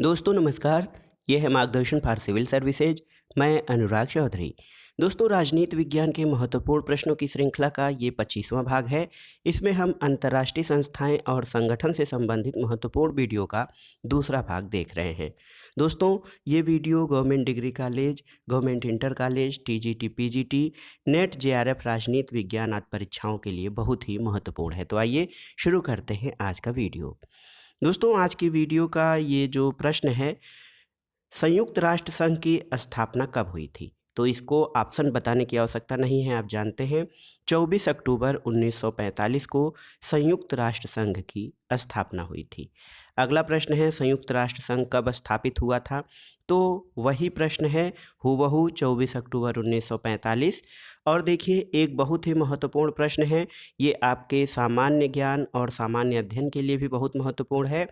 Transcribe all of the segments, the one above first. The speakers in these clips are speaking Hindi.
दोस्तों नमस्कार। ये है मार्गदर्शन फॉर सिविल सर्विसेज। मैं अनुराग चौधरी। दोस्तों, राजनीति विज्ञान के महत्वपूर्ण प्रश्नों की श्रृंखला का ये 25वां भाग है। इसमें हम अंतर्राष्ट्रीय संस्थाएं और संगठन से संबंधित महत्वपूर्ण वीडियो का दूसरा भाग देख रहे हैं। दोस्तों, ये video government degree college, government inter college, TGT, PGT, net, JRF, राजनीति विज्ञान आदि परीक्षाओं के लिए बहुत ही महत्वपूर्ण है। तो आइए शुरू करते हैं आज का वीडियो। दोस्तों, आज की वीडियो का ये जो प्रश्न है, संयुक्त राष्ट्र संघ की स्थापना कब हुई थी? तो इसको ऑप्शन बताने की आवश्यकता नहीं है, आप जानते हैं। 24 अक्टूबर 1945 को संयुक्त राष्ट्र संघ की स्थापना हुई थी। अगला प्रश्न है, संयुक्त राष्ट्र संघ कब स्थापित हुआ था? तो वही प्रश्न है हूबहू 24 अक्टूबर 1945। और देखिए, एक बहुत ही महत्वपूर्ण प्रश्न है, ये आपके सामान्य ज्ञान और सामान्य अध्ययन के लिए भी बहुत महत्वपूर्ण है।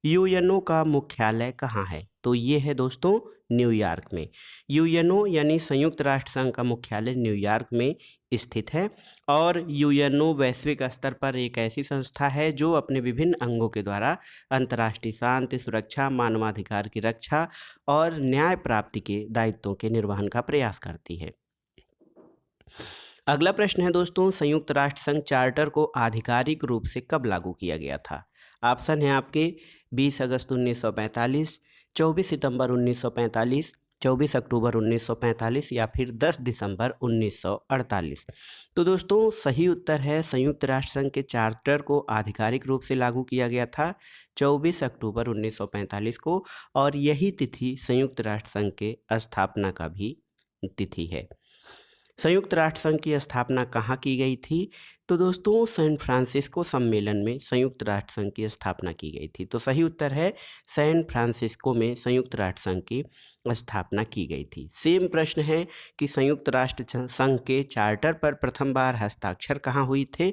यूएनओ का मुख्यालय कहाँ है? तो ये है दोस्तों न्यूयॉर्क में। यूएनओ यानी संयुक्त राष्ट्र संघ का मुख्यालय न्यूयॉर्क में स्थित है। और यूएनओ वैश्विक स्तर पर एक ऐसी संस्था है जो अपने विभिन्न अंगों के द्वारा अंतर्राष्ट्रीय शांति, सुरक्षा, मानवाधिकार की रक्षा और न्याय प्राप्ति के दायित्वों के निर्वहन का प्रयास करती है। अगला प्रश्न है दोस्तों, संयुक्त राष्ट्र संघ चार्टर को आधिकारिक रूप से कब लागू किया गया था? ऑप्शन है आपके 20 अगस्त 1945, 24 सितंबर 1945, 24 अक्टूबर 1945 या फिर 10 दिसंबर 1948। तो दोस्तों, सही उत्तर है संयुक्त राष्ट्र संघ के चार्टर को आधिकारिक रूप से लागू किया गया था 24 अक्टूबर 1945 को। और यही तिथि संयुक्त राष्ट्र संघ के स्थापना का भी तिथि है। संयुक्त राष्ट्र संघ की स्थापना कहाँ की गई थी? तो दोस्तों, सैन फ्रांसिस्को सम्मेलन में संयुक्त राष्ट्र संघ की स्थापना की गई थी। तो सही उत्तर है सैन फ्रांसिस्को में संयुक्त राष्ट्र संघ की स्थापना की गई थी। सेम प्रश्न है कि संयुक्त राष्ट्र संघ के चार्टर पर प्रथम बार हस्ताक्षर कहाँ हुई थे?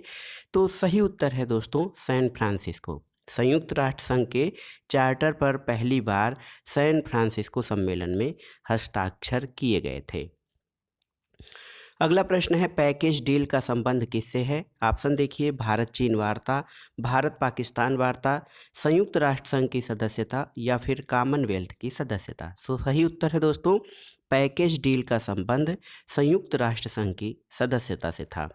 तो सही उत्तर है दोस्तों सैन फ्रांसिस्को। संयुक्त राष्ट्र संघ के चार्टर पर पहली बार सैन फ्रांसिस्को सम्मेलन में हस्ताक्षर किए गए थे। अगला प्रश्न है, पैकेज डील का संबंध किससे है? ऑप्शन देखिए, भारत चीन वार्ता, भारत पाकिस्तान वार्ता, संयुक्त राष्ट्र संघ की सदस्यता या फिर कॉमनवेल्थ की सदस्यता। सो सही उत्तर है दोस्तों, पैकेज डील का संबंध संयुक्त राष्ट्र संघ की सदस्यता से था।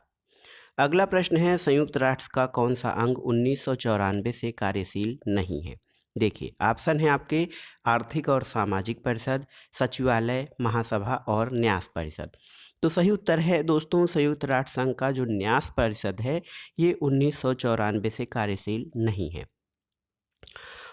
अगला प्रश्न है, संयुक्त राष्ट्र का कौन सा अंग 1994 से कार्यशील नहीं है? देखिए, ऑप्शन है आपके आर्थिक और सामाजिक परिषद, सचिवालय, महासभा और न्यास परिषद। तो सही उत्तर है दोस्तों संयुक्त राष्ट्र संघ का जो न्यास परिषद है ये 1994 से कार्यशील नहीं है।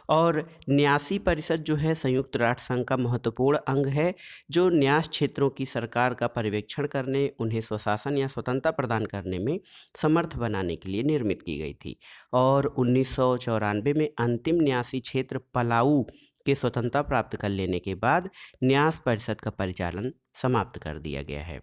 और न्यासी परिषद जो है संयुक्त राष्ट्र संघ का महत्वपूर्ण अंग है, जो न्यास क्षेत्रों की सरकार का पर्यवेक्षण करने, उन्हें स्वशासन या स्वतंत्रता प्रदान करने में समर्थ बनाने के लिए निर्मित की गई थी। और 1994 में अंतिम न्यासी क्षेत्र पलाऊ के स्वतंत्रता प्राप्त कर लेने के बाद न्यास परिषद का परिचालन समाप्त कर दिया गया है।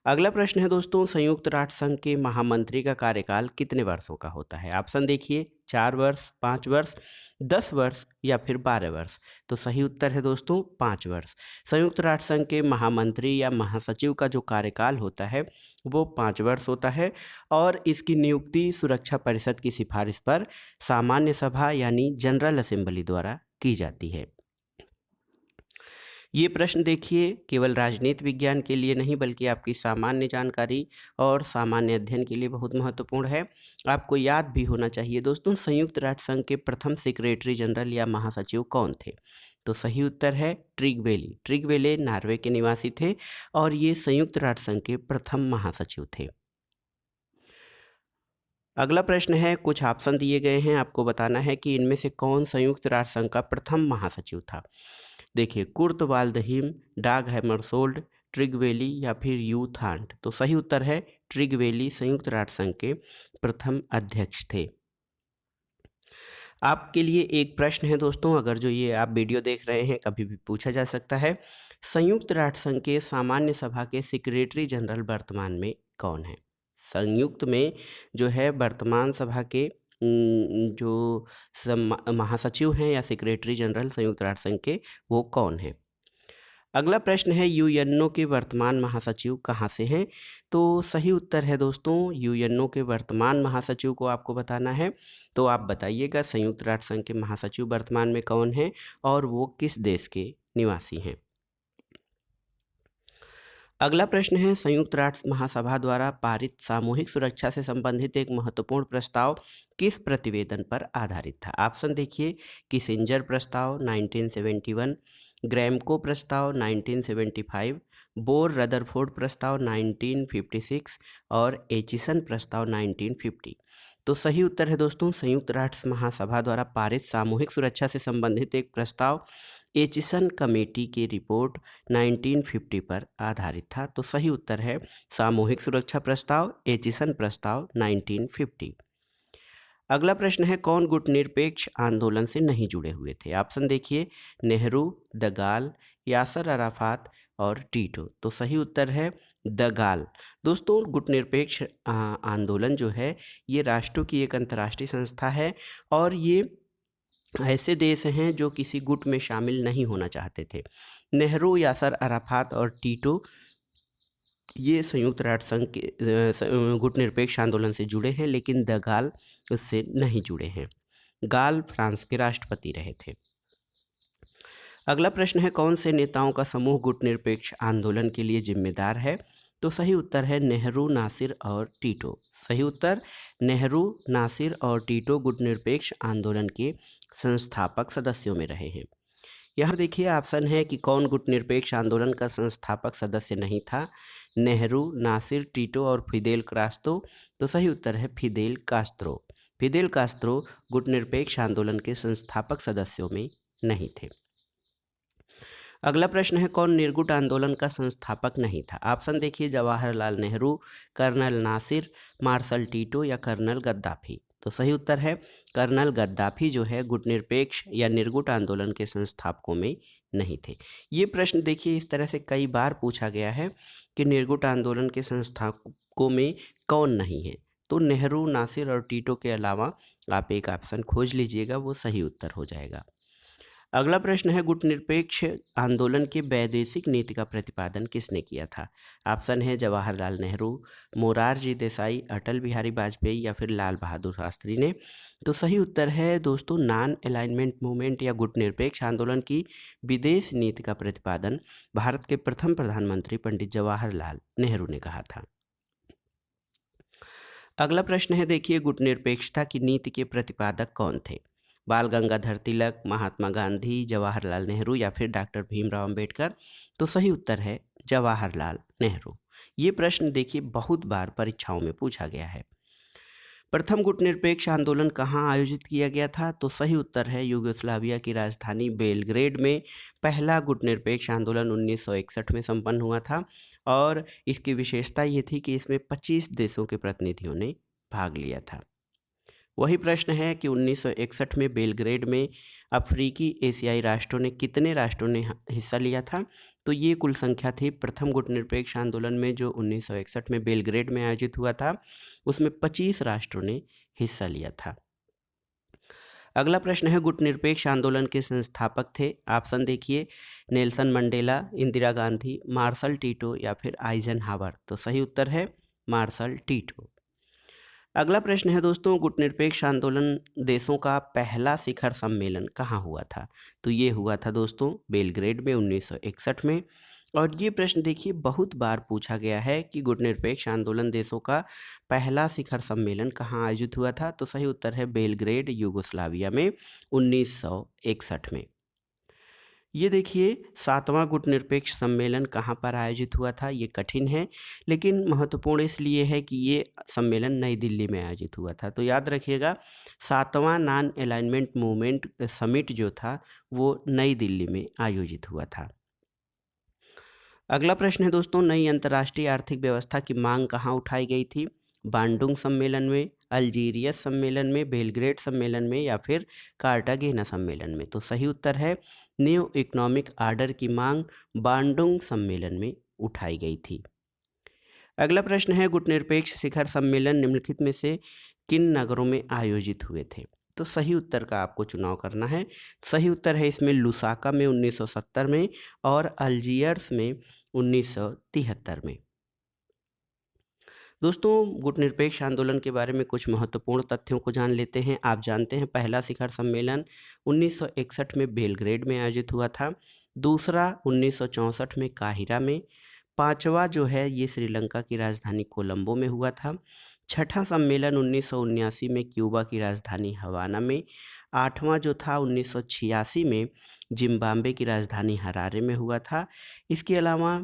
अगला प्रश्न है दोस्तों, संयुक्त राष्ट्र संघ के महामंत्री का कार्यकाल कितने वर्षों का होता है? ऑप्शन देखिए, 4 वर्ष, 5 वर्ष, 10 वर्ष या फिर 12 वर्ष। तो सही उत्तर है दोस्तों 5 वर्ष। संयुक्त राष्ट्र संघ के महामंत्री या महासचिव का जो कार्यकाल होता है वो 5 वर्ष होता है। और इसकी नियुक्ति सुरक्षा परिषद की सिफारिश पर सामान्य सभा यानी जनरल असेंबली द्वारा की जाती है। ये प्रश्न देखिए, केवल राजनीति विज्ञान के लिए नहीं बल्कि आपकी सामान्य जानकारी और सामान्य अध्ययन के लिए बहुत महत्वपूर्ण है। आपको याद भी होना चाहिए दोस्तों, संयुक्त राष्ट्र संघ के प्रथम सेक्रेटरी जनरल या महासचिव कौन थे? तो सही उत्तर है ट्रिगवेली। ट्रिगवेले नॉर्वे के निवासी थे और ये संयुक्त राष्ट्र संघ के प्रथम महासचिव थे। अगला प्रश्न है, कुछ ऑप्शन दिए गए हैं, आपको बताना है कि इनमें से कौन संयुक्त राष्ट्र संघ का प्रथम महासचिव था। देखिए, कुर्ट वाल्डहीम, डाग हैमरशोल्ड, ट्रिगवेली या फिर यू थांट। तो सही उत्तर है ट्रिगवेली संयुक्त राष्ट्र संघ के प्रथम अध्यक्ष थे। आपके लिए एक प्रश्न है दोस्तों, अगर जो ये आप वीडियो देख रहे हैं कभी भी पूछा जा सकता है। संयुक्त राष्ट्र संघ के सामान्य सभा के सेक्रेटरी जनरल वर्तमान में कौन है? संयुक्त में जो है वर्तमान सभा के जो महासचिव हैं या सेक्रेटरी जनरल संयुक्त राष्ट्र संघ के, वो कौन है? अगला प्रश्न है यूएनओ के वर्तमान महासचिव कहाँ से हैं? तो सही उत्तर है दोस्तों, यूएनओ के वर्तमान महासचिव को आपको बताना है। तो आप बताइएगा संयुक्त राष्ट्र संघ के महासचिव वर्तमान में कौन हैं और वो किस देश के निवासी हैं। अगला प्रश्न है संयुक्त राष्ट्र महासभा द्वारा पारित सामूहिक सुरक्षा से संबंधित एक महत्वपूर्ण प्रस्ताव किस प्रतिवेदन पर आधारित था? ऑप्शन देखिए, किसिंजर प्रस्ताव 1971, ग्रैमको प्रस्ताव 1975, बोर रदरफोर्ड प्रस्ताव 1956 और एचिसन प्रस्ताव 1950। तो सही उत्तर है दोस्तों, संयुक्त राष्ट्र महासभा द्वारा पारित सामूहिक सुरक्षा से संबंधित एक प्रस्ताव एचिसन कमेटी की रिपोर्ट 1950 पर आधारित था। तो सही उत्तर है सामूहिक सुरक्षा प्रस्ताव एचिसन प्रस्ताव 1950। अगला प्रश्न है कौन गुटनिरपेक्ष आंदोलन से नहीं जुड़े हुए थे? ऑप्शन देखिए, नेहरू, द गाल, यासर अराफात और टीटो। तो सही उत्तर है द गाल। दोस्तों गुटनिरपेक्ष आंदोलन जो है ये राष्ट्रों की एक अंतर्राष्ट्रीय संस्था है और ये ऐसे देश हैं जो किसी गुट में शामिल नहीं होना चाहते थे। नेहरू, यासर अराफात और टीटो ये संयुक्त राष्ट्र संघ के गुटनिरपेक्ष आंदोलन से जुड़े हैं, लेकिन द गाल उससे नहीं जुड़े हैं। गाल फ्रांस के राष्ट्रपति रहे थे। अगला प्रश्न है कौन से नेताओं का समूह गुटनिरपेक्ष आंदोलन के लिए जिम्मेदार है? तो सही उत्तर है नेहरू, नासिर और टीटो। सही उत्तर, नेहरू, नासिर और टीटो गुटनिरपेक्ष आंदोलन के संस्थापक सदस्यों में रहे हैं। यहाँ देखिए ऑप्शन है कि कौन गुटनिरपेक्ष आंदोलन का संस्थापक सदस्य नहीं था? नेहरू, नासिर, टीटो और फिदेल कास्त्रो। तो सही उत्तर है फिदेल कास्त्रो। फिदेल कास्त्रो गुटनिरपेक्ष आंदोलन के संस्थापक सदस्यों में नहीं थे। अगला प्रश्न है कौन निर्गुट आंदोलन का संस्थापक नहीं था? ऑप्शन देखिए, Jawaharlal Nehru, colonel Nasser, marshal Tito या कर्नल गद्दाफी। तो सही उत्तर है कर्नल गद्दाफी जो है गुटनिरपेक्ष या निर्गुट आंदोलन के संस्थापकों में नहीं थे। ये प्रश्न देखिए इस तरह से कई बार पूछा गया है कि निर्गुट आंदोलन के संस्थापकों में कौन नहीं है। तो नेहरू, नासिर और टीटो के अलावा आप एक ऑप्शन खोज लीजिएगा, वो सही उत्तर हो जाएगा। अगला प्रश्न है गुटनिरपेक्ष आंदोलन की वैदेशिक नीति का प्रतिपादन किसने किया था? ऑप्शन है जवाहरलाल नेहरू, मोरारजी देसाई, अटल बिहारी वाजपेयी या फिर लाल बहादुर शास्त्री ने। तो सही उत्तर है दोस्तों नॉन अलाइनमेंट मूवमेंट या गुटनिरपेक्ष आंदोलन की विदेश नीति का प्रतिपादन भारत के प्रथम प्रधानमंत्री पंडित जवाहरलाल नेहरू ने कहा था। अगला प्रश्न है देखिए गुटनिरपेक्षता की नीति के प्रतिपादक कौन थे? बाल गंगाधर तिलक, महात्मा गांधी, जवाहरलाल नेहरू या फिर डॉक्टर भीमराव अंबेडकर। तो सही उत्तर है जवाहरलाल नेहरू। ये प्रश्न देखिए बहुत बार परीक्षाओं में पूछा गया है। प्रथम गुटनिरपेक्ष आंदोलन कहाँ आयोजित किया गया था? तो सही उत्तर है यूगोस्लाविया की राजधानी बेलग्रेड में पहला गुटनिरपेक्ष आंदोलन 1961 में संपन्न हुआ था और इसकी विशेषता ये थी कि इसमें 25 देशों के प्रतिनिधियों ने भाग लिया था। वही प्रश्न है कि 1961 में बेलग्रेड में अफ्रीकी एशियाई राष्ट्रों ने कितने राष्ट्रों ने हिस्सा लिया था? तो ये कुल संख्या थी प्रथम गुटनिरपेक्ष आंदोलन में जो 1961 में बेलग्रेड में आयोजित हुआ था, उसमें 25 राष्ट्रों ने हिस्सा लिया था। अगला प्रश्न है गुटनिरपेक्ष आंदोलन के संस्थापक थे? ऑप्शन देखिए, Nelson Mandela, Indira Gandhi, marshal Tito या फिर आइजनहावर। तो सही उत्तर है मार्शल टीटो। अगला प्रश्न है दोस्तों गुटनिरपेक्ष आंदोलन देशों का पहला शिखर सम्मेलन कहाँ हुआ था? तो ये हुआ था दोस्तों बेलग्रेड में 1961 में। और ये प्रश्न देखिए बहुत बार पूछा गया है कि गुटनिरपेक्ष आंदोलन देशों का पहला शिखर सम्मेलन कहाँ आयोजित हुआ था? तो सही उत्तर है बेलग्रेड, यूगोस्लाविया में 1961 में। ये देखिए 7वां गुटनिरपेक्ष सम्मेलन कहाँ पर आयोजित हुआ था? ये कठिन है लेकिन महत्वपूर्ण इसलिए है कि ये सम्मेलन नई दिल्ली में आयोजित हुआ था। तो याद रखिएगा 7वां नॉन अलाइनमेंट मूवमेंट समिट जो था वो नई दिल्ली में आयोजित हुआ था। अगला प्रश्न है दोस्तों नई अंतर्राष्ट्रीय आर्थिक व्यवस्था की मांग कहाँ उठाई गई थी? बांडुंग सम्मेलन में, अल्जीरियस सम्मेलन में, बेलग्रेड सम्मेलन में या फिर कार्टागेना सम्मेलन में। तो सही उत्तर है न्यू इकोनॉमिक आर्डर की मांग बांडुंग सम्मेलन में उठाई गई थी। अगला प्रश्न है गुटनिरपेक्ष शिखर सम्मेलन निम्नलिखित में से किन नगरों में आयोजित हुए थे? तो तो सही उत्तर का आपको चुनाव करना है। सही उत्तर है इसमें लुसाका में 1970 में और अल्जियर्स में 1973 में। दोस्तों, गुटनिरपेक्ष आंदोलन के बारे में कुछ महत्वपूर्ण तथ्यों को जान लेते हैं। आप जानते हैं पहला शिखर सम्मेलन 1961 में बेलग्रेड में आयोजित हुआ था। दूसरा 1964 में काहिरा में। पांचवा जो है ये श्रीलंका की राजधानी कोलंबो में हुआ था। छठा सम्मेलन 1979 में क्यूबा की राजधानी हवाना में। आठवां जो था 1986 में जिम्बाब्वे की राजधानी हरारे में हुआ था। इसके अलावा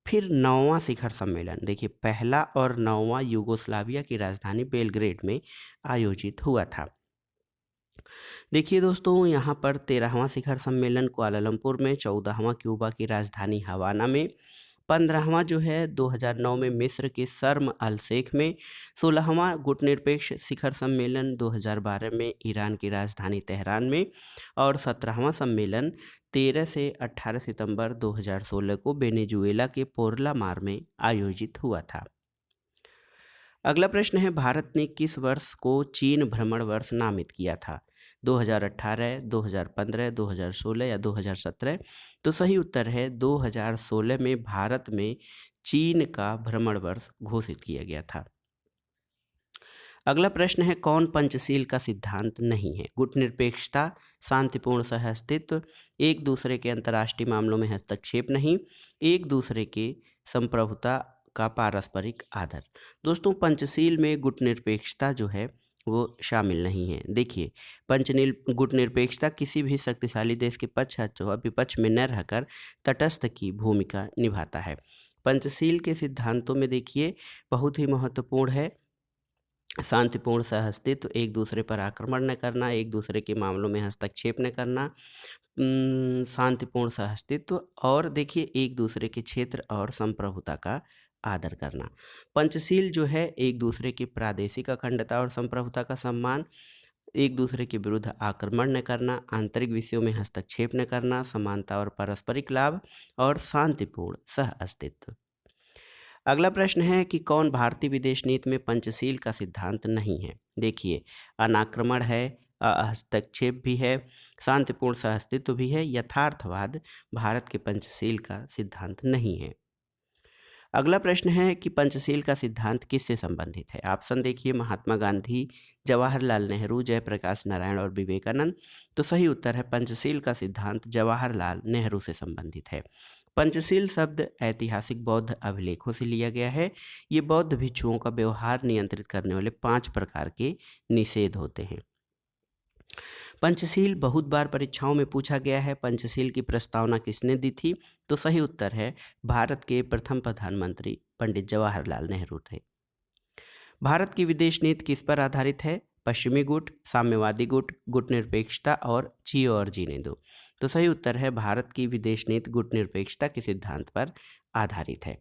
फिर नौवां शिखर सम्मेलन, देखिए पहला और नौवां यूगोस्लाविया की राजधानी बेलग्रेड में आयोजित हुआ था। देखिए दोस्तों, यहाँ पर 13वां शिखर सम्मेलन कुआलालंपुर में, 14वां क्यूबा की राजधानी हवाना में, 15वां जो है 2009 में मिस्र के शर्म अल शेख में, 16वां गुटनिरपेक्ष शिखर सम्मेलन 2012 में ईरान की राजधानी तेहरान में और 17वां सम्मेलन 13 से 18 सितंबर 2016 को वेनेजुएला के पोर्ला मार में आयोजित हुआ था। अगला प्रश्न है, भारत ने किस वर्ष को चीन भ्रमण वर्ष नामित किया था? 2018, 2015, 2016 या 2017? तो सही उत्तर है 2016 में भारत में चीन का भ्रमण वर्ष घोषित किया गया था। अगला प्रश्न है, कौन पंचशील का सिद्धांत नहीं है? गुटनिरपेक्षता, शांतिपूर्ण सहअस्तित्व, एक दूसरे के अंतर्राष्ट्रीय मामलों में हस्तक्षेप नहीं, एक दूसरे के संप्रभुता का पारस्परिक आदर। दोस्तों, पंचशील में गुटनिरपेक्षता जो है वो शामिल नहीं है। देखिए, गुटनिरपेक्षता किसी भी शक्तिशाली देश के पक्ष अथवा विपक्ष में न रहकर तटस्थ की भूमिका निभाता है। पंचशील के सिद्धांतों में देखिए बहुत ही महत्वपूर्ण है शांतिपूर्ण सहअस्तित्व, एक दूसरे पर आक्रमण न करना, एक दूसरे के मामलों में हस्तक्षेप न करना, शांतिपूर्ण सहअस्तित्व और देखिए एक दूसरे के क्षेत्र और संप्रभुता का आदर करना। पंचशील जो है एक दूसरे की प्रादेशिक अखंडता और संप्रभुता का सम्मान, एक दूसरे के विरुद्ध आक्रमण न करना, आंतरिक विषयों में हस्तक्षेप न करना, समानता और पारस्परिक लाभ और शांतिपूर्ण सहअस्तित्व। अगला प्रश्न है कि कौन भारतीय विदेश नीति में पंचशील का सिद्धांत नहीं है? देखिए, अनाक्रमण है, हस्तक्षेप भी है, शांतिपूर्ण सहअस्तित्व भी है, यथार्थवाद भारत के पंचशील का सिद्धांत नहीं है। अगला प्रश्न है कि पंचशील का सिद्धांत किससे संबंधित है? ऑप्शन देखिए, महात्मा गांधी, जवाहरलाल नेहरू, जयप्रकाश नारायण और विवेकानंद। तो सही उत्तर है पंचशील का सिद्धांत जवाहरलाल नेहरू से संबंधित है। पंचशील शब्द ऐतिहासिक बौद्ध अभिलेखों से लिया गया है। ये बौद्ध भिक्षुओं का व्यवहार नियंत्रित करने वाले 5 प्रकार के निषेध होते हैं। पंचशील बहुत बार परीक्षाओं में पूछा गया है। पंचशील की प्रस्तावना किसने दी थी? तो सही उत्तर है भारत के प्रथम प्रधानमंत्री पंडित जवाहरलाल नेहरू थे। भारत की विदेश नीति किस पर आधारित है? पश्चिमी गुट, साम्यवादी गुट, गुटनिरपेक्षता और जियो और जीने दो। तो सही उत्तर है भारत की विदेश नीति गुटनिरपेक्षता के सिद्धांत पर आधारित है।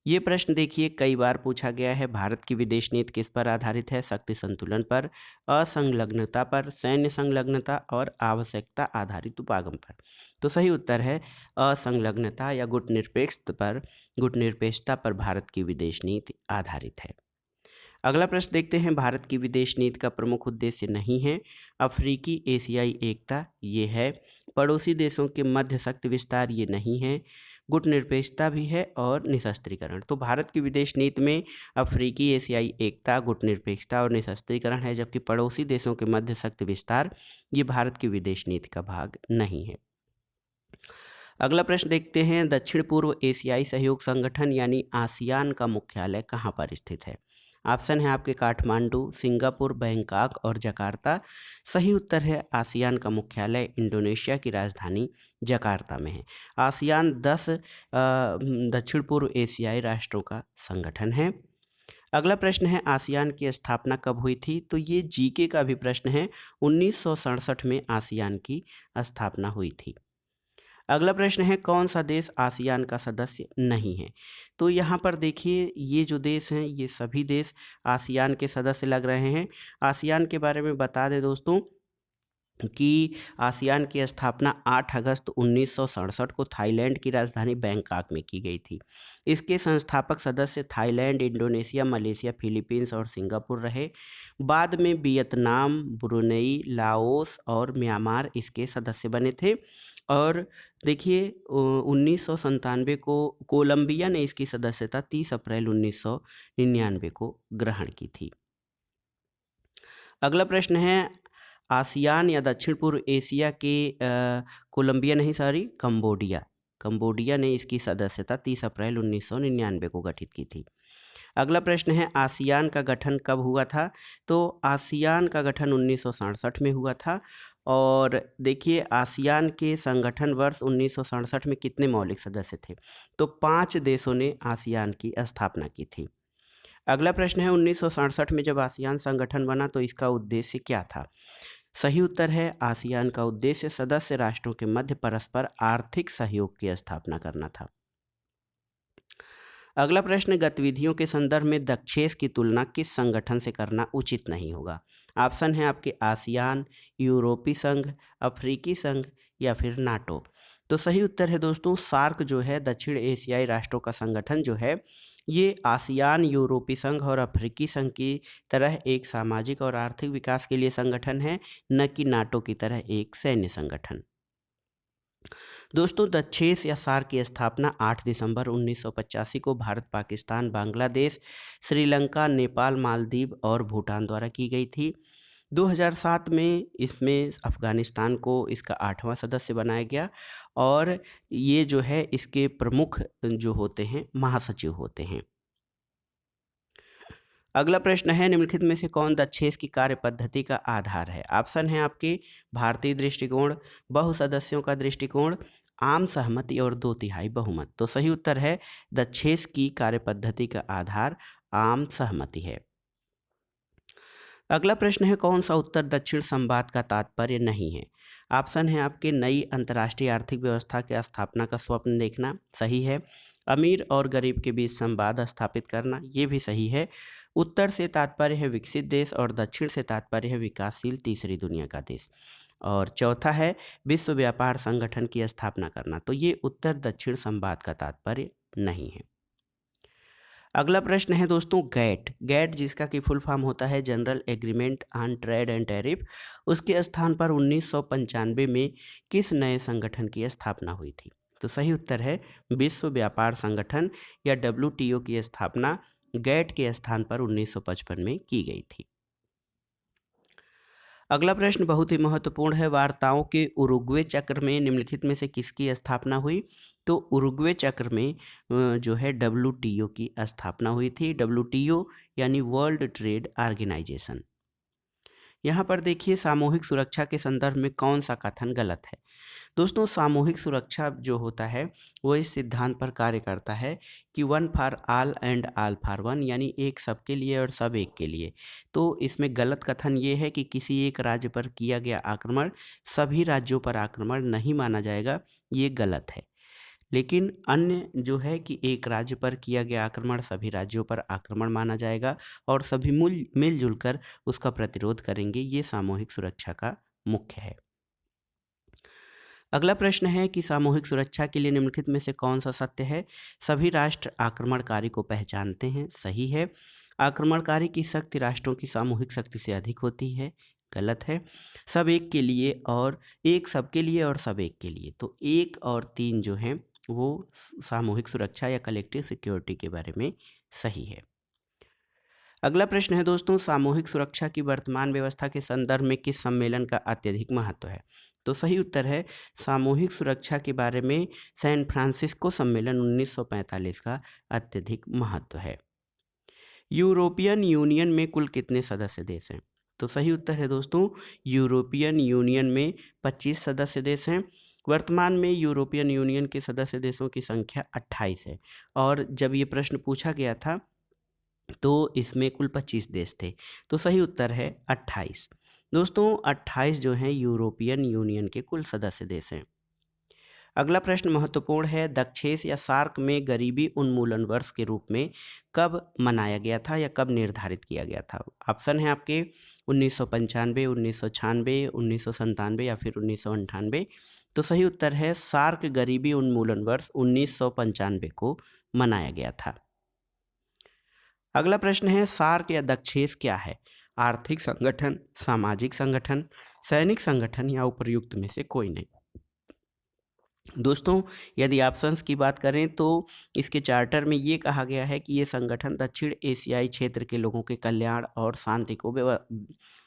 ये प्रश्न देखिए कई बार पूछा गया है। भारत की विदेश नीति किस पर आधारित है? शक्ति संतुलन पर, असंलग्नता पर, सैन्य संलग्नता और आवश्यकता आधारित उपागम पर। तो सही उत्तर है असंलग्नता या गुटनिरपेक्षता पर भारत की विदेश नीति आधारित है। अगला प्रश्न देखते हैं, भारत की विदेश नीति का प्रमुख उद्देश्य नहीं है अफ्रीकी एशियाई एकता, ये है। पड़ोसी देशों के मध्य शक्ति विस्तार, ये नहीं है। गुटनिरपेक्षता भी है और निशस्त्रीकरण। तो भारत की विदेश नीति में अफ्रीकी एशियाई एकता, गुटनिरपेक्षता और निशस्त्रीकरण है, जबकि पड़ोसी देशों के मध्य शक्ति विस्तार ये भारत की विदेश नीति का भाग नहीं है। अगला प्रश्न देखते हैं, दक्षिण पूर्व एशियाई सहयोग संगठन यानी आसियान का मुख्यालय कहाँ पर स्थित है? ऑप्शन है आपके काठमांडू, सिंगापुर, बैंकॉक और जकार्ता। सही उत्तर है आसियान का मुख्यालय इंडोनेशिया की राजधानी जकार्ता में है। आसियान 10 दक्षिण पूर्व एशियाई राष्ट्रों का संगठन है। अगला प्रश्न है, आसियान की स्थापना कब हुई थी? तो ये जीके का भी प्रश्न है। 1967 में आसियान की स्थापना हुई थी। अगला प्रश्न है, कौन सा देश आसियान का सदस्य नहीं है? तो यहाँ पर देखिए ये जो देश हैं ये सभी देश आसियान के सदस्य लग रहे हैं। आसियान के बारे में बता दें दोस्तों, कि आसियान की स्थापना 8 अगस्त 1967 को थाईलैंड की राजधानी बैंकॉक में की गई थी। इसके संस्थापक सदस्य थाईलैंड, इंडोनेशिया, मलेशिया, फिलीपींस और सिंगापुर रहे। बाद में वियतनाम, ब्रुनेई, लाओस और म्यांमार इसके सदस्य बने थे। और देखिए 1997 को कोलंबिया ने इसकी सदस्यता 30 अप्रैल 1999 को ग्रहण की थी। अगला प्रश्न है, आसियान या दक्षिण पूर्व एशिया के कोलंबिया नहीं, सॉरी, कंबोडिया ने इसकी सदस्यता 30 अप्रैल 1999 को गठित की थी। अगला प्रश्न है, आसियान का गठन कब हुआ था? तो आसियान का गठन 1967 में हुआ था। और देखिए आसियान के संगठन वर्ष 1967 में कितने मौलिक सदस्य थे? तो 5 देशों ने आसियान की स्थापना की थी। अगला प्रश्न है, 1967 में जब आसियान संगठन बना तो इसका उद्देश्य क्या था? सही उत्तर है, आसियान का उद्देश्य सदस्य राष्ट्रों के मध्य परस्पर आर्थिक सहयोग की स्थापना करना था। अगला प्रश्न, गतिविधियों के संदर्भ में दक्षेस की तुलना किस संगठन से करना उचित नहीं होगा? ऑप्शन है आपके आसियान, यूरोपीय संघ, अफ्रीकी संघ या फिर नाटो। तो सही उत्तर है दोस्तों, सार्क जो है दक्षिण एशियाई राष्ट्रों का संगठन जो है, ये आसियान, यूरोपीय संघ और अफ्रीकी संघ की तरह एक सामाजिक और आर्थिक विकास के लिए संगठन है, न कि नाटो की तरह एक सैन्य संगठन। दोस्तों, दक्षेस या सार्क की स्थापना 8 दिसंबर 1985 को भारत, पाकिस्तान, बांग्लादेश, श्रीलंका, नेपाल, मालदीव और भूटान द्वारा की गई थी। 2007 में इसमें अफ़गानिस्तान को इसका 8वां सदस्य बनाया गया और ये जो है इसके प्रमुख जो होते हैं महासचिव होते हैं। अगला प्रश्न है, निम्नलिखित में से कौन दक्षेस की कार्य पद्धति का आधार है? ऑप्शन है आपके भारतीय दृष्टिकोण, बहुसदस्यों का दृष्टिकोण, आम सहमति और 2/3 बहुमत। तो सही उत्तर है, दक्षेस की कार्य पद्धति का आधार आम सहमति है। अगला प्रश्न है, कौन सा उत्तर दक्षिण संवाद का तात्पर्य नहीं है? ऑप्शन है आपके नई अंतर्राष्ट्रीय आर्थिक व्यवस्था की स्थापना का स्वप्न देखना, सही है। अमीर और गरीब के बीच संवाद स्थापित करना, ये भी सही है। उत्तर से तात्पर्य है विकसित देश और दक्षिण से तात्पर्य है विकासशील तीसरी दुनिया का देश। और चौथा है विश्व व्यापार संगठन की स्थापना करना, तो ये उत्तर दक्षिण संवाद का तात्पर्य नहीं है। अगला प्रश्न है दोस्तों, गैट जिसका कि फुल फॉर्म होता है general agreement on trade and tariff, उसके स्थान पर 1995 में किस नए संगठन की स्थापना हुई थी? तो सही उत्तर है विश्व व्यापार संगठन या WTO की स्थापना गैट के स्थान पर 1955 में की गई थी। अगला प्रश्न बहुत ही महत्वपूर्ण है, वार्ताओं के उरुग्वे चक्र में निम्नलिखित में से किसकी स्थापना हुई? तो उरुग्वे चक्र में जो है WTO की स्थापना हुई थी। WTO यानी वर्ल्ड ट्रेड ऑर्गेनाइजेशन। यहाँ पर देखिए सामूहिक सुरक्षा के संदर्भ में कौन सा कथन गलत है? दोस्तों, सामूहिक सुरक्षा जो होता है वो इस सिद्धांत पर कार्य करता है कि 1 for all and all for one, यानी एक सबके लिए और सब एक के लिए। तो इसमें गलत कथन ये है कि किसी एक राज्य पर किया गया आक्रमण सभी राज्यों पर आक्रमण नहीं माना जाएगा, ये गलत है। लेकिन अन्य जो है कि एक राज्य पर किया गया आक्रमण सभी राज्यों पर आक्रमण माना जाएगा और सभी मिलजुल कर उसका प्रतिरोध करेंगे, ये सामूहिक सुरक्षा का मुख्य है। अगला प्रश्न है कि सामूहिक सुरक्षा के लिए निम्नलिखित में से कौन सा सत्य है? सभी राष्ट्र आक्रमणकारी को पहचानते हैं, सही है। आक्रमणकारी की शक्ति राष्ट्रों की सामूहिक शक्ति से अधिक होती है, गलत है। सब एक के लिए और एक सबके लिए और सब एक के लिए, तो 1 और 3 जो हैं वो सामूहिक सुरक्षा या कलेक्टिव सिक्योरिटी के बारे में सही है। अगला प्रश्न है दोस्तों, सामूहिक सुरक्षा की वर्तमान व्यवस्था के संदर्भ में किस सम्मेलन का अत्यधिक महत्व है? तो सही उत्तर है सामूहिक सुरक्षा के बारे में सैन फ्रांसिस्को सम्मेलन 1945 का अत्यधिक महत्व है। यूरोपियन यूनियन में कुल कितने सदस्य देश हैं? तो सही उत्तर है दोस्तों, यूरोपियन यूनियन में 25 सदस्य देश हैं। वर्तमान में यूरोपियन यूनियन के सदस्य देशों की संख्या 28 है और जब ये प्रश्न पूछा गया था तो इसमें कुल 25 देश थे, तो सही उत्तर है 28। दोस्तों, 28 जो हैं यूरोपियन यूनियन के कुल सदस्य देश हैं। अगला प्रश्न महत्वपूर्ण है, दक्षेस या सार्क में गरीबी उन्मूलन वर्ष के रूप में कब मनाया गया था या कब निर्धारित किया गया था? ऑप्शन है आपके 1995, 1996, 1997 या फिर 1998? तो सही उत्तर है सार्क गरीबी उन्मूलन वर्ष 1995 को मनाया गया था। अगला प्रश्न है सार्क या दक्षेस क्या है? आर्थिक संगठन, सामाजिक संगठन, सैनिक संगठन या उपर्युक्त में से कोई नहीं। दोस्तों, यदि ऑप्शंस की बात करें तो इसके चार्टर में ये कहा गया है कि ये संगठन दक्षिण एशियाई क्षेत्र के लोगों के कल्याण और शांति को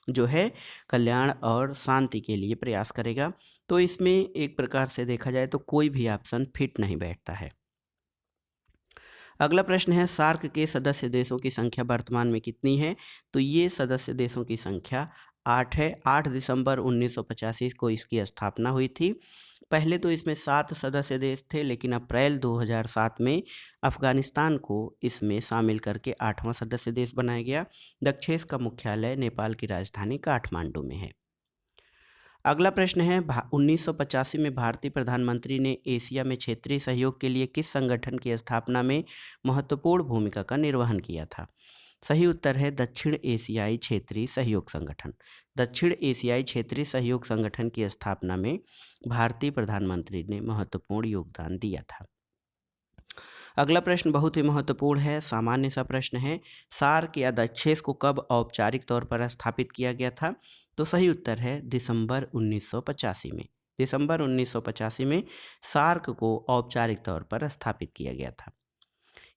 जो है कल्याण और शांति के लिए प्रयास करेगा। तो इसमें एक प्रकार से देखा जाए तो कोई भी ऑप्शन फिट नहीं बैठता है। अगला प्रश्न है सार्क के सदस्य देशों की संख्या वर्तमान में कितनी है? तो ये सदस्य देशों की संख्या 8 है। 8 दिसंबर 1985 को इसकी स्थापना हुई थी। पहले तो इसमें 7 सदस्य देश थे, लेकिन अप्रैल 2007 में अफगानिस्तान को इसमें शामिल करके 8वां सदस्य देश बनाया गया। दक्षेस का मुख्यालय नेपाल की राजधानी काठमांडू में है। अगला प्रश्न है 1985 में भारतीय प्रधानमंत्री ने एशिया में क्षेत्रीय सहयोग के लिए किस संगठन की स्थापना में महत्वपूर्ण भूमिका का निर्वहन किया था? सही उत्तर है दक्षिण एशियाई क्षेत्रीय सहयोग संगठन। दक्षिण एशियाई क्षेत्रीय सहयोग संगठन की स्थापना में भारतीय प्रधानमंत्री ने महत्वपूर्ण योगदान दिया था। अगला प्रश्न बहुत ही महत्वपूर्ण है, सामान्य सा प्रश्न है। सार्क या दक्षेस को कब औपचारिक तौर पर स्थापित किया गया था? तो सही उत्तर है दिसंबर 1985 में। दिसंबर 1985 में सार्क को औपचारिक तौर पर स्थापित किया गया था।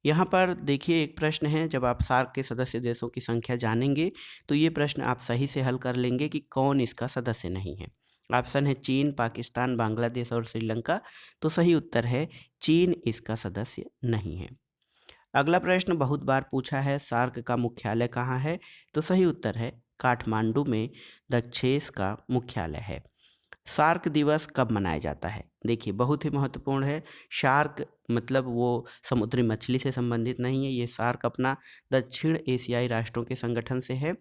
यहाँ पर देखिए एक प्रश्न है, जब आप सार्क के सदस्य देशों की संख्या जानेंगे तो ये प्रश्न आप सही से हल कर लेंगे कि कौन इसका सदस्य नहीं है। ऑप्शन है चीन, पाकिस्तान, बांग्लादेश और श्रीलंका। तो सही उत्तर है चीन इसका सदस्य नहीं है। अगला प्रश्न बहुत बार पूछा है, सार्क का मुख्यालय कहाँ है? तो सही उत्तर है काठमांडू में दक्षेस का मुख्यालय है। सार्क दिवस कब मनाया जाता है? देखिए बहुत ही महत्वपूर्ण है। शार्क मतलब वो समुद्री मछली से संबंधित नहीं है, ये सार्क अपना दक्षिण एशियाई राष्ट्रों के संगठन से है।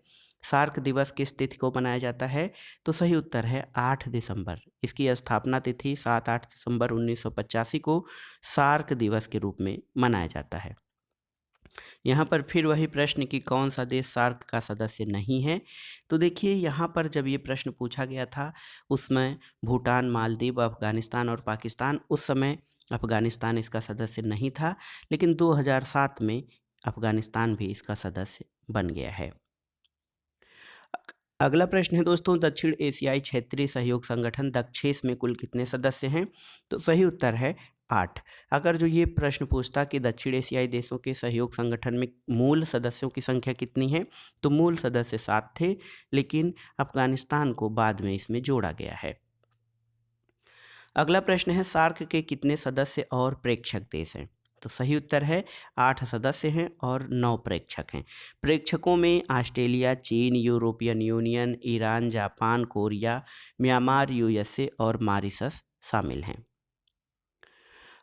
सार्क दिवस किस तिथि को मनाया जाता है? तो सही उत्तर है 8 दिसंबर। इसकी स्थापना तिथि 7-8 दिसंबर 1985 को सार्क दिवस के रूप में मनाया जाता है। यहाँ पर फिर वही प्रश्न कि कौन सा देश सार्क का सदस्य नहीं है? तो देखिए यहाँ पर जब ये प्रश्न पूछा गया था उसमें भूटान, मालदीव, अफगानिस्तान और पाकिस्तान, उस समय अफगानिस्तान इसका सदस्य नहीं था, लेकिन 2007 में अफगानिस्तान भी इसका सदस्य बन गया है। अगला प्रश्न है दोस्तों, दक्षिण एशियाई क्षेत्रीय सहयोग संगठन दक्षेस में कुल कितने सदस्य हैं? तो सही उत्तर है 8। अगर जो ये प्रश्न पूछता कि दक्षिण एशियाई देशों के सहयोग संगठन में मूल सदस्यों की संख्या कितनी है, तो मूल सदस्य 7 थे, लेकिन अफगानिस्तान को बाद में इसमें जोड़ा गया है। अगला प्रश्न है सार्क के कितने सदस्य और प्रेक्षक देश हैं? तो सही उत्तर है 8 सदस्य हैं और 9 प्रेक्षक हैं। प्रेक्षकों में ऑस्ट्रेलिया, चीन, European union, Iran, Japan, Korea, Myanmar, USA और मॉरिशस शामिल हैं।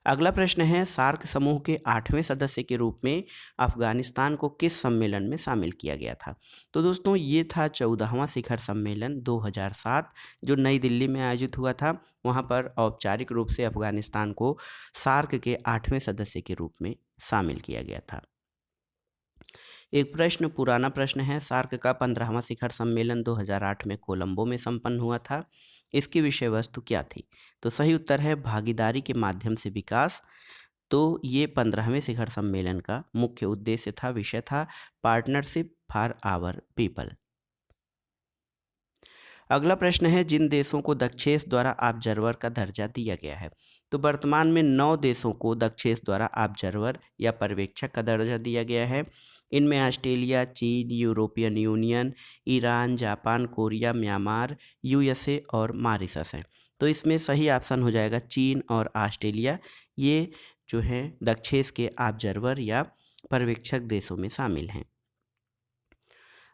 अगला प्रश्न है सार्क समूह के 8वें सदस्य के रूप में अफगानिस्तान को किस सम्मेलन में शामिल किया गया था? तो दोस्तों ये था 14वां शिखर सम्मेलन 2007 जो नई दिल्ली में आयोजित हुआ था। वहाँ पर औपचारिक रूप से अफगानिस्तान को सार्क के 8वें सदस्य के रूप में शामिल किया गया था। एक प्रश्न पुराना प्रश्न है, सार्क का 15वां शिखर सम्मेलन 2008 में कोलंबो में संपन्न हुआ था। इसकी विषय वस्तु क्या थी? तो सही उत्तर है भागीदारी के माध्यम से विकास। तो ये 15वें शिखर सम्मेलन का मुख्य उद्देश्य था, विषय था पार्टनरशिप फॉर आवर पीपल। अगला प्रश्न है जिन देशों को दक्षेस द्वारा ऑब्जर्वर का दर्जा दिया गया है। तो वर्तमान में 9 देशों को दक्षेस द्वारा ऑब्जर्वर या पर्यवेक्षक का दर्जा दिया गया है। इनमें ऑस्ट्रेलिया, चीन, European union, Iran, Japan, Korea, Myanmar, USA और मॉरिशस हैं। तो इसमें सही ऑप्शन हो जाएगा चीन और ऑस्ट्रेलिया। ये जो है दक्षेस के ऑब्जर्वर या पर्यवेक्षक देशों में शामिल हैं।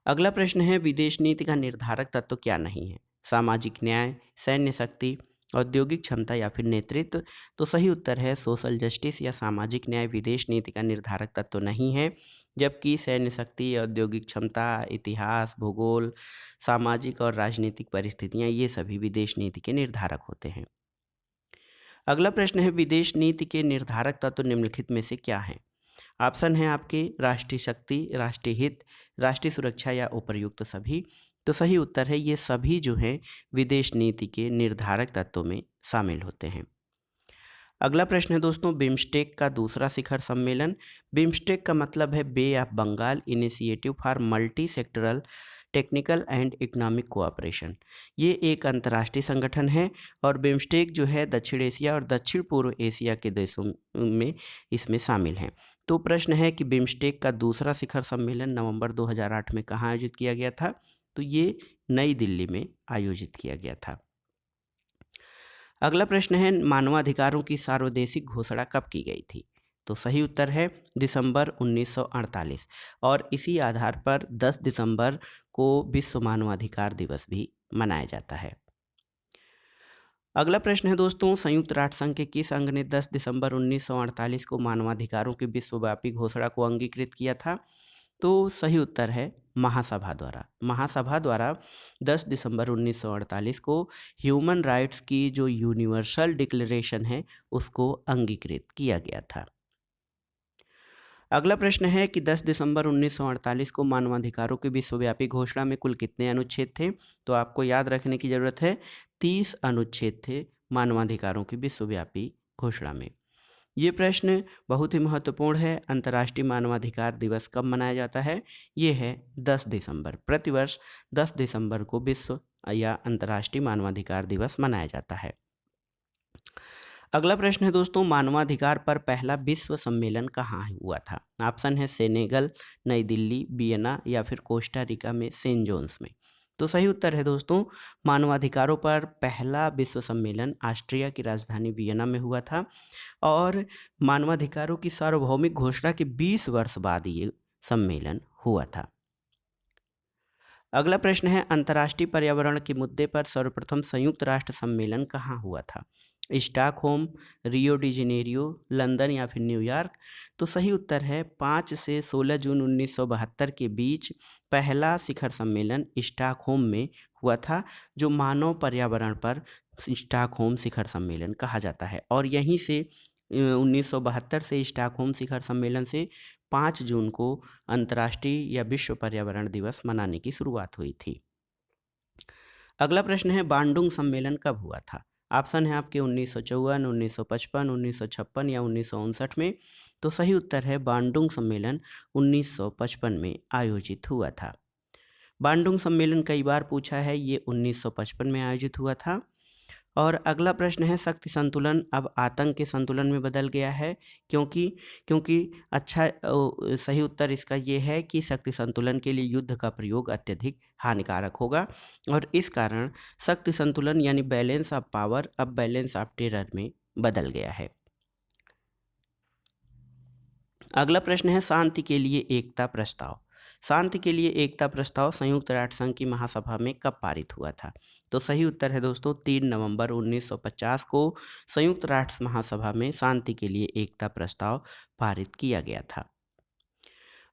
अगला प्रश्न है विदेश नीति का निर्धारक तत्व क्या नहीं है? सामाजिक न्याय, सैन्य शक्ति, औद्योगिक क्षमता या फिर नेतृत्व। तो सही उत्तर है सोशल जस्टिस या सामाजिक न्याय विदेश नीति का निर्धारक तत्व नहीं है, जबकि सैन्य शक्ति, औद्योगिक क्षमता, इतिहास, भूगोल, सामाजिक और राजनीतिक परिस्थितियां ये सभी विदेश नीति के निर्धारक होते हैं। अगला प्रश्न है विदेश नीति के निर्धारक तत्व निम्नलिखित में से क्या हैं? ऑप्शन है आपके राष्ट्रीय शक्ति, राष्ट्रीय हित, राष्ट्रीय सुरक्षा या उपर्युक्त सभी। तो सही उत्तर है ये सभी जो हैं विदेश नीति के निर्धारक तत्वों में शामिल होते हैं। अगला प्रश्न है दोस्तों, बिम्स्टेक का दूसरा शिखर सम्मेलन। बिम्स्टेक का मतलब है Bay of Bengal initiative for multi sectoral technical and economic cooperation. ये एक अंतर्राष्ट्रीय संगठन है और बिम्स्टेक जो है दक्षिण एशिया और दक्षिण पूर्व एशिया के देशों में इसमें शामिल हैं। तो प्रश्न है कि बिम्स्टेक का दूसरा शिखर सम्मेलन नवंबर 2008 में कहाँ आयोजित किया गया था? तो ये नई दिल्ली में आयोजित किया गया था। अगला प्रश्न है, मानवाधिकारों की सार्वदेशिक घोषणा कब की गई थी? तो सही उत्तर है दिसंबर 1948 और इसी आधार पर 10 दिसंबर को विश्व मानवाधिकार दिवस भी मनाया जाता है। अगला प्रश्न है दोस्तों, संयुक्त राष्ट्र संघ के किस अंग ने 10 दिसंबर 1948 को मानवाधिकारों की विश्वव्यापी घोषणा को अंगीकृत किया था? तो सही उत्तर है महासभा द्वारा। महासभा द्वारा 10 दिसंबर 1948 को ह्यूमन राइट्स की जो यूनिवर्सल डिक्लेरेशन है उसको अंगीकृत किया गया था। अगला प्रश्न है कि 10 दिसंबर 1948 को मानवाधिकारों की विश्वव्यापी घोषणा में कुल कितने अनुच्छेद थे? तो आपको याद रखने की जरूरत है 30 अनुच्छेद थे मानवाधिकारों की विश्वव्यापी घोषणा में। ये प्रश्न बहुत ही महत्वपूर्ण है। अंतर्राष्ट्रीय मानवाधिकार दिवस कब मनाया जाता है? ये है 10 दिसंबर। प्रतिवर्ष 10 दिसंबर को विश्व या अंतर्राष्ट्रीय मानवाधिकार दिवस मनाया जाता है। अगला प्रश्न है दोस्तों, मानवाधिकार पर पहला विश्व सम्मेलन कहाँ हुआ था? ऑप्शन है सेनेगल, नई दिल्ली, वियना या फिर कोस्टा रिका में सेंट जोन्स में। तो सही उत्तर है दोस्तों, मानवाधिकारों पर पहला विश्व सम्मेलन ऑस्ट्रिया की राजधानी वियना में हुआ था और मानवाधिकारों की सार्वभौमिक घोषणा के 20 वर्ष बाद ये सम्मेलन हुआ था। अगला प्रश्न है, अंतर्राष्ट्रीय पर्यावरण के मुद्दे पर सर्वप्रथम संयुक्त राष्ट्र सम्मेलन कहाँ हुआ था? Stockholm, Rio de Janeiro, London या फिर न्यूयॉर्क। तो सही उत्तर है 5 से 16 जून 1972 के बीच पहला शिखर सम्मेलन स्टॉकहोम में हुआ था, जो मानव पर्यावरण पर स्टॉकहोम शिखर सम्मेलन कहा जाता है। और यहीं से 1972 से स्टॉकहोम शिखर सम्मेलन से 5 जून को अंतर्राष्ट्रीय या विश्व पर्यावरण दिवस मनाने की शुरुआत हुई थी। अगला प्रश्न है, बांडुंग सम्मेलन कब हुआ था? ऑप्शन है आपके 1954, 1955, 1956 या 1959 में। तो सही उत्तर है बांडुंग सम्मेलन 1955 में आयोजित हुआ था। बांडुंग सम्मेलन कई बार पूछा है, ये 1955 में आयोजित हुआ था। और अगला प्रश्न है, शक्ति संतुलन अब आतंक के संतुलन में बदल गया है क्योंकि क्योंकि सही उत्तर इसका ये है कि शक्ति संतुलन के लिए युद्ध का प्रयोग अत्यधिक हानिकारक होगा और इस कारण शक्ति संतुलन यानी बैलेंस ऑफ पावर अब बैलेंस ऑफ टेरर में बदल गया है। अगला प्रश्न है, शांति के लिए एकता प्रस्ताव। शांति के लिए एकता प्रस्ताव संयुक्त राष्ट्र संघ की महासभा में कब पारित हुआ था? तो सही उत्तर है दोस्तों 3 नवंबर 1950 को संयुक्त राष्ट्र महासभा में शांति के लिए एकता प्रस्ताव पारित किया गया था।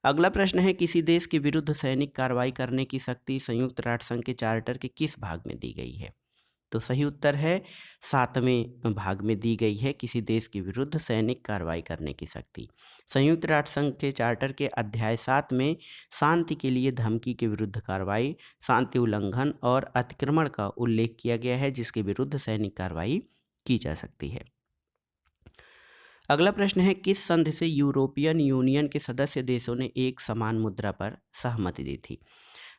अगला प्रश्न है, किसी देश के विरुद्ध सैनिक कार्रवाई करने की शक्ति संयुक्त राष्ट्र संघ के चार्टर के किस भाग में दी गई है? तो सही उत्तर है 7वें भाग में दी गई है किसी देश के विरुद्ध सैनिक कार्रवाई करने की शक्ति। संयुक्त राष्ट्र संघ के चार्टर के अध्याय 7 में शांति के लिए धमकी के विरुद्ध कार्रवाई, शांति उल्लंघन और अतिक्रमण का उल्लेख किया गया है जिसके विरुद्ध सैनिक कार्रवाई की जा सकती है। अगला प्रश्न है, किस संधि से यूरोपियन यूनियन के सदस्य देशों ने एक समान मुद्रा पर सहमति दी थी?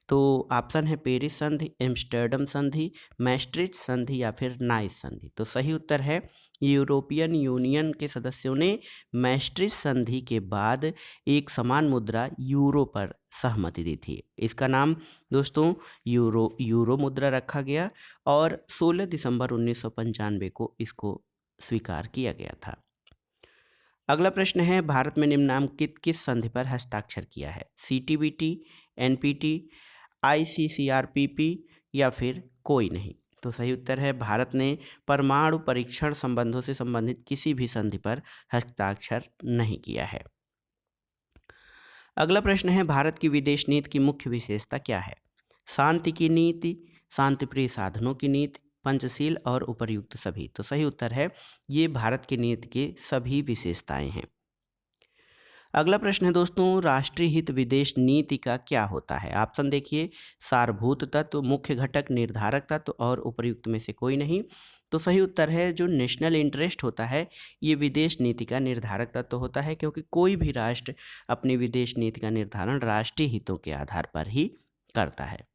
तो ऑप्शन है पेरिस संधि, एम्स्टर्डम संधि, मैस्ट्रिच संधि या फिर नाइस संधि। तो सही उत्तर है यूरोपियन यूनियन के सदस्यों ने मैस्ट्रिच संधि के बाद एक समान मुद्रा यूरो पर सहमति दी थी। इसका नाम दोस्तों यूरो मुद्रा रखा गया और 16 दिसंबर 1995 को इसको स्वीकार किया गया था। अगला प्रश्न है, भारत में निम्नलिखित किस संधि पर हस्ताक्षर किया है? CTBT, NPT, ICCRPP या फिर कोई नहीं। तो सही उत्तर है भारत ने परमाणु परीक्षण संबंधों से संबंधित किसी भी संधि पर हस्ताक्षर नहीं किया है। अगला प्रश्न है, भारत की विदेश नीति की मुख्य विशेषता क्या है? शांति की नीति, शांतिप्रिय साधनों की नीति, पंचशील और उपर्युक्त सभी। तो सही उत्तर है ये भारत की नीति के सभी विशेषताएं हैं। अगला प्रश्न है दोस्तों, राष्ट्रीय हित विदेश नीति का क्या होता है? ऑप्शन देखिए, सारभूत तत्व, मुख्य घटक, निर्धारक तत्व और उपर्युक्त में से कोई नहीं। तो सही उत्तर है जो नेशनल इंटरेस्ट होता है, ये विदेश नीति का निर्धारक तत्व होता है, क्योंकि कोई भी राष्ट्र अपनी विदेश नीति का निर्धारण राष्ट्रीय हितों के आधार पर ही करता है।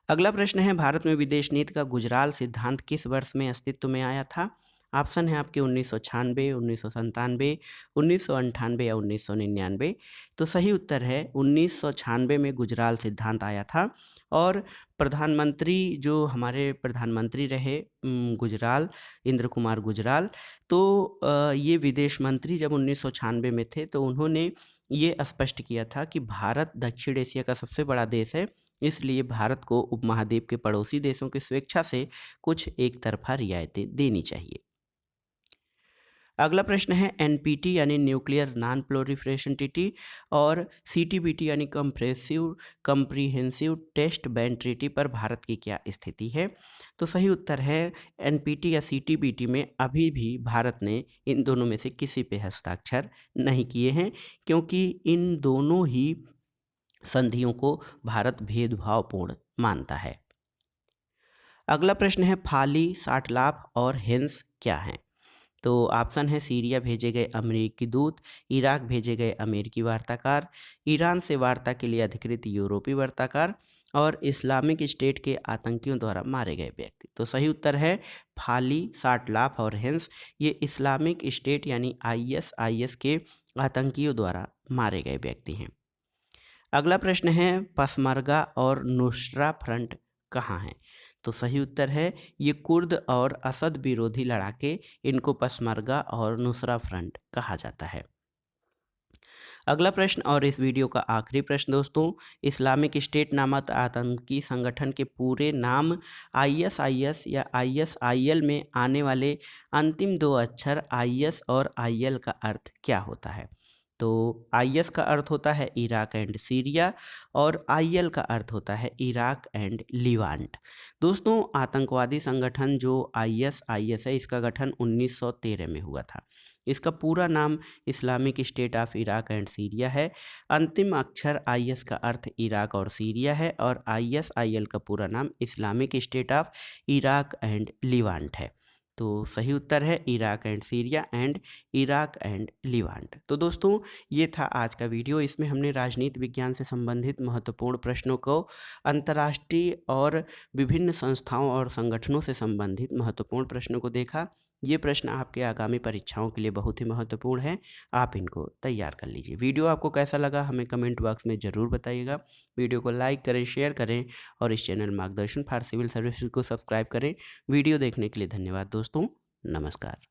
अगला प्रश्न है, भारत में विदेश नीति का गुजराल सिद्धांत किस वर्ष में अस्तित्व में आया था? ऑप्शन है आपके 1996, 1997, 1998 या 1999। तो सही उत्तर है 1996 में गुजराल सिद्धांत आया था। और प्रधानमंत्री जो हमारे प्रधानमंत्री रहे गुजराल, इंद्र कुमार गुजराल, तो ये विदेश मंत्री जब 1996 में थे तो उन्होंने ये स्पष्ट किया था कि भारत दक्षिण एशिया का सबसे बड़ा देश है, इसलिए भारत को उपमहाद्वीप के पड़ोसी देशों की स्वेच्छा से कुछ एक तरफा रियायतें देनी चाहिए। अगला प्रश्न है, एनपीटी यानी न्यूक्लियर नॉन प्रोलिफरेशन ट्रीटी और सीटीबीटी यानी कंप्रिहेंसिव टेस्ट बैन ट्रीटी पर भारत की क्या स्थिति है? तो सही उत्तर है एनपीटी या सीटीबीटी में अभी भी भारत ने इन दोनों में से किसी पे हस्ताक्षर नहीं किए हैं, क्योंकि इन दोनों ही संधियों को भारत भेदभावपूर्ण मानता है। अगला प्रश्न है, फाली, साटलाफ और हिंस क्या हैं? तो ऑप्शन है, सीरिया भेजे गए अमेरिकी दूत, इराक भेजे गए अमेरिकी वार्ताकार, ईरान से वार्ता के लिए अधिकृत यूरोपीय वार्ताकार और इस्लामिक स्टेट के आतंकियों द्वारा मारे गए व्यक्ति। तो सही उत्तर है फाली, साटलाफ और हिंस, ये इस्लामिक स्टेट यानी आईएसआईएस के आतंकियों द्वारा मारे गए व्यक्ति हैं। अगला प्रश्न है, पसमरगा और नुस्रा फ्रंट कहाँ हैं? तो सही उत्तर है ये कुर्द और असद विरोधी लड़ाके, इनको पसमरगा और नुसरा फ्रंट कहा जाता है। अगला प्रश्न और इस वीडियो का आखिरी प्रश्न दोस्तों, इस्लामिक स्टेट नामक आतंकी संगठन के पूरे नाम आईएसआईएस या आईएसआईएल में आने वाले अंतिम दो अक्षर आईएस और आईएल का अर्थ क्या होता है? तो आईएस का अर्थ होता है इराक एंड सीरिया और आईएल का अर्थ होता है इराक एंड लिवांट। दोस्तों, आतंकवादी संगठन जो आईएसआईएस है, इसका गठन 1913 में हुआ था। इसका पूरा नाम Islamic State of Iraq and Syria है। अंतिम अक्षर आईएस का अर्थ इराक और सीरिया है और आईएसआईएल का पूरा नाम Islamic State of Iraq and Levant है। तो सही उत्तर है Iraq and Syria and Iraq and Levant. तो दोस्तों, ये था आज का वीडियो। इसमें हमने राजनीति विज्ञान से संबंधित महत्वपूर्ण प्रश्नों को, अंतर्राष्ट्रीय और विभिन्न संस्थाओं और संगठनों से संबंधित महत्वपूर्ण प्रश्नों को देखा। ये प्रश्न आपके आगामी परीक्षाओं के लिए बहुत ही महत्वपूर्ण है, आप इनको तैयार कर लीजिए। वीडियो आपको कैसा लगा हमें कमेंट बॉक्स में ज़रूर बताइएगा। वीडियो को लाइक करें, शेयर करें और इस चैनल मार्गदर्शन फॉर सिविल सर्विसेज को सब्सक्राइब करें। वीडियो देखने के लिए धन्यवाद दोस्तों, नमस्कार।